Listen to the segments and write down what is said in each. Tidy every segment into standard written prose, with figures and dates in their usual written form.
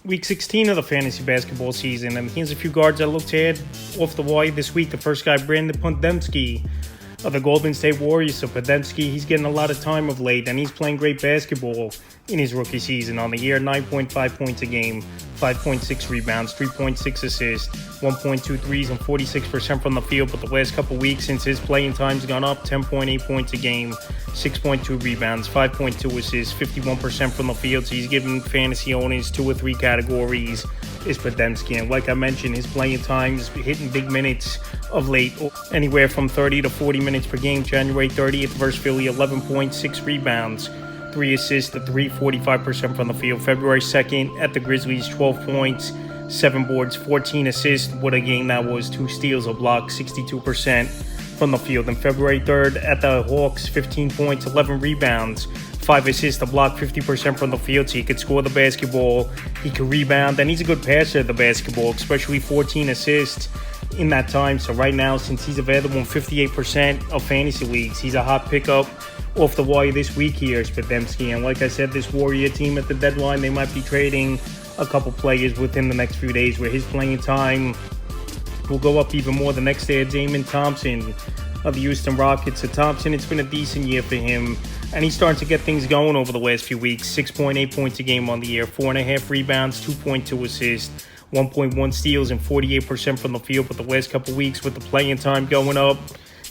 Week 16 of the fantasy basketball season, and here's a few guards I looked at off the wire this week. The first guy, Brandon Podziemski of the Golden State Warriors. So Podziemski, he's getting a lot of time of late, and he's playing great basketball in his rookie season. On the year, 9.5 points a game, 5.6 rebounds, 3.6 assists, 1.2 threes, and 46% from the field. But the last couple weeks since his playing time's gone up, 10.8 points a game, 6.2 rebounds, 5.2 assists, 51% from the field. So he's giving fantasy owners 2 or 3 categories is Podziemski. And like I mentioned, his playing time's hitting big minutes of late, anywhere from 30 to 40 minutes per game. January 30th versus Philly, 11.6 rebounds, 3 assists, 45% from the field. February 2nd at the Grizzlies, 12 points, 7 boards, 14 assists. What a game that was. 2 steals, a block, 62% from the field. And February 3rd at the Hawks, 15 points, 11 rebounds, 5 assists, a block, 50% from the field. So he could score the basketball, he could rebound, and he's a good passer of the basketball, especially 14 assists in that time. So right now, since he's available in 58% of fantasy leagues, he's a hot pickup off the wire this week here is Podziemski. And like I said, this Warrior team at the deadline, they might be trading a couple players within the next few days where his playing time will go up even more. The next day, Damon Thompson of the Houston Rockets. So Thompson, it's been a decent year for him, and he's starting to get things going over the last few weeks. 6.8 points a game on the year, 4.5 rebounds, 2.2 assists, 1.1 steals, and 48% from the field. But the last couple weeks with the playing time going up,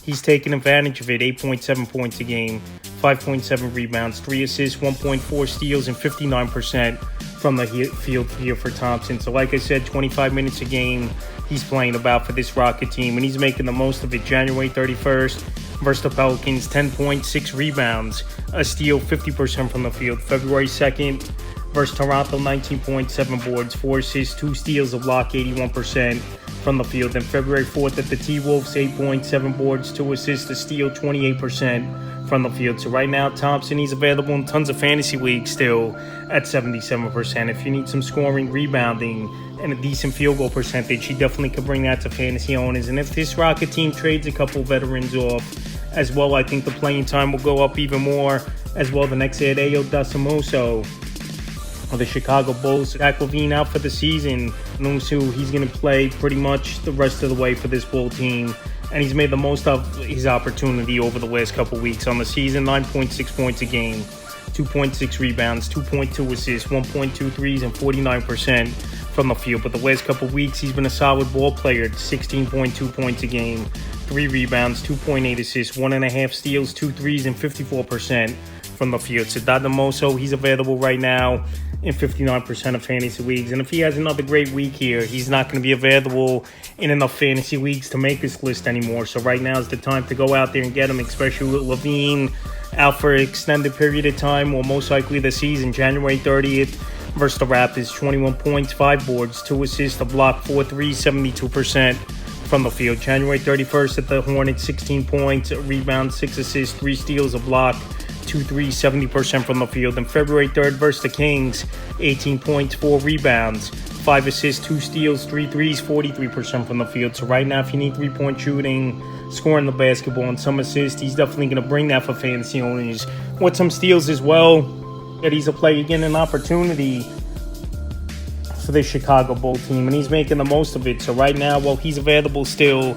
he's taking advantage of it. 8.7 points a game, 5.7 rebounds, 3 assists, 1.4 steals, and 59% from the field here for Thompson. So like I said, 25 minutes a game he's playing about for this Rocket team, and he's making the most of it. January 31st versus the Pelicans, 10.6 rebounds, a steal, 50% from the field. February 2nd versus Toronto, 19.7 boards, 4 assists, 2 steals, a block, 81% from the field. Then February 4th at the T-Wolves, 8.7 boards, 2 assists, a steal, 28% from the field. So right now, Thompson, he's available in tons of fantasy leagues still at 77%. If you need some scoring, rebounding, and a decent field goal percentage, he definitely could bring that to fantasy owners. And if this Rocket team trades a couple veterans off as well, I think the playing time will go up even more as well. The next day, Ayo Dosunmu of the Chicago Bulls. Zach LaVine out for the season. Nunsu, he's going to play pretty much the rest of the way for this Bull team, and he's made the most of his opportunity over the last couple weeks on the season. 9.6 points a game, 2.6 rebounds, 2.2 assists, 1.2 threes, and 49% from the field. But the last couple weeks, he's been a solid ball player. 16.2 points a game, 3 rebounds, 2.8 assists, 1.5 steals, 2 threes, and 54% from the field. So Dosunmu, he's available right now in 59% of fantasy leagues. And if he has another great week here, he's not going to be available in enough fantasy leagues to make this list anymore. So right now is the time to go out there and get him, especially with LaVine out for an extended period of time, or most likely the season. January 30th versus the Raptors, 21 points, 5 boards, 2 assists, a block, 4 threes, 72% from the field. January 31st at the Hornets, 16 points, a rebound, 6 assists, 3 steals, a block, 2 threes, 70% from the field. And February 3rd versus the Kings, 18 points, 4 rebounds, 5 assists, 2 steals, 3 threes, 43% from the field. So right now, if you need 3-point shooting, scoring the basketball, and some assists, he's definitely going to bring that for fantasy owners. With some steals as well, that he's a player getting an opportunity for the Chicago Bull team, and he's making the most of it. So right now, while he's available still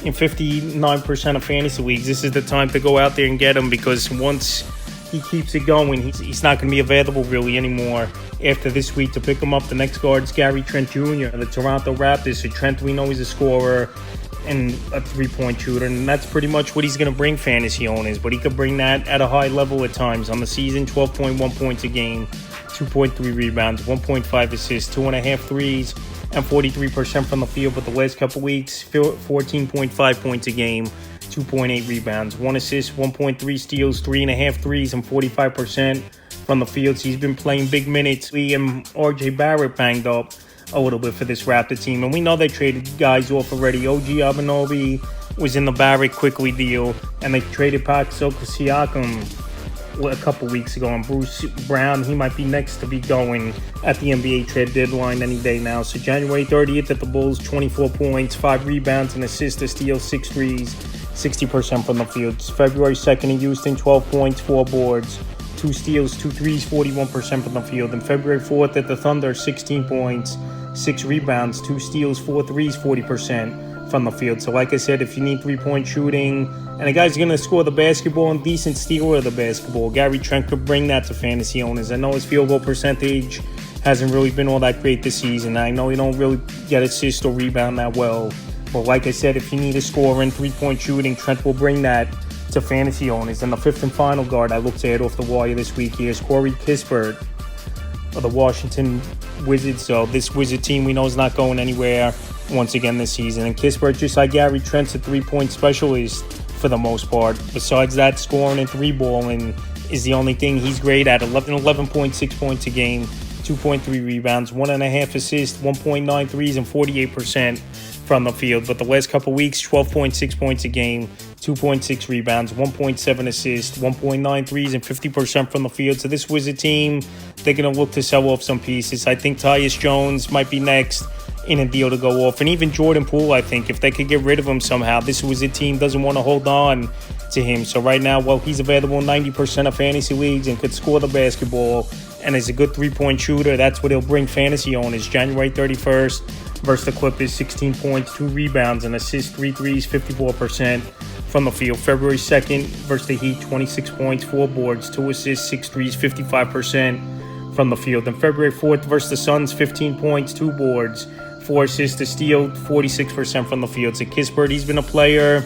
in 59% of fantasy leagues, this is the time to go out there and get him, because once he keeps it going, he's not going to be available really anymore after this week. To pick him up, the next guard is Gary Trent Jr. of the Toronto Raptors. So Trent, we know he's a scorer and a 3-point shooter, and that's pretty much what he's going to bring fantasy owners. But he could bring that at a high level at times. On the season, 12.1 points a game, 2.3 rebounds, 1.5 assists, 2.5 threes, and 43% from the field. But the last couple weeks, 14.5 points a game, 2.8 rebounds, 1 assist, 1.3 steals, 3.5 threes, and 45% from the field. So he's been playing big minutes. Lee and RJ Barrett banged up a little bit for this Raptor team, and we know they traded guys off already. OG Anunoby was in the Barrett quickly deal, and they traded Pascal Siakam a couple weeks ago, and Bruce Brown, he might be next to be going at the NBA trade deadline any day now. So January 30th at the Bulls, 24 points, 5 rebounds, and assists, a steal, 6 threes, 60% from the field. February 2nd in Houston, 12 points, 4 boards, 2 steals, 2 threes, 41% from the field. And February 4th at the Thunder, 16 points, 6 rebounds, 2 steals, 4 threes, 40% from the field. So like I said, if you need three-point shooting and a guy's going to score the basketball and decent stealer of the basketball, Gary Trent could bring that to fantasy owners. I know his field goal percentage hasn't really been all that great this season. I know he don't really get assist or rebound that well. But like I said, if you need a scorer and three-point shooting, Trent will bring that to fantasy owners. And the fifth and final guard I looked at off the wire this week here is Corey Kispert of the Washington Wizards. So this Wizard team we know is not going anywhere once again this season. And Kispert, just like Gary Trent's a three-point specialist for the most part. Besides that, scoring and three-balling is the only thing he's great at. 11.6 points a game, 2.3 rebounds, 1.5 assists, 1.9 threes, and 48% from the field. But the last couple weeks, 12.6 points a game, 2.6 rebounds, 1.7 assists, 1.9 threes, and 50% from the field. So this Wizard team, they're going to look to sell off some pieces. I think Tyus Jones might be next in a deal to go off. And even Jordan Poole, I think, if they could get rid of him somehow, this Wizard team doesn't want to hold on to him. So right now, well, he's available in 90% of fantasy leagues and could score the basketball and is a good three-point shooter. That's what he'll bring fantasy owners. January 31st versus the Clippers, 16 points, 2 rebounds, and assists, 3 threes, 54% from the field. February 2nd versus the Heat, 26 points, 4 boards, 2 assists, 6 threes, 55% from the field. And February 4th versus the Suns, 15 points, 2 boards, 4 assists, a steal, 46% from the field. So Kispert, he's been a player,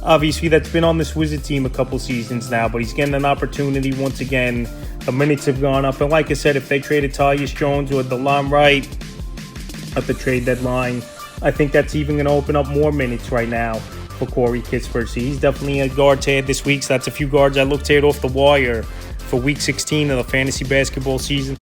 obviously, that's been on this Wizard team a couple seasons now, but he's getting an opportunity once again. The minutes have gone up. And like I said, if they traded Tyus Jones or DeLon Wright at the trade deadline, I think that's even going to open up more minutes right now for Corey Kispert. So he's definitely a guard to add this week. So that's a few guards I looked at off the wire for Week 16 of the fantasy basketball season.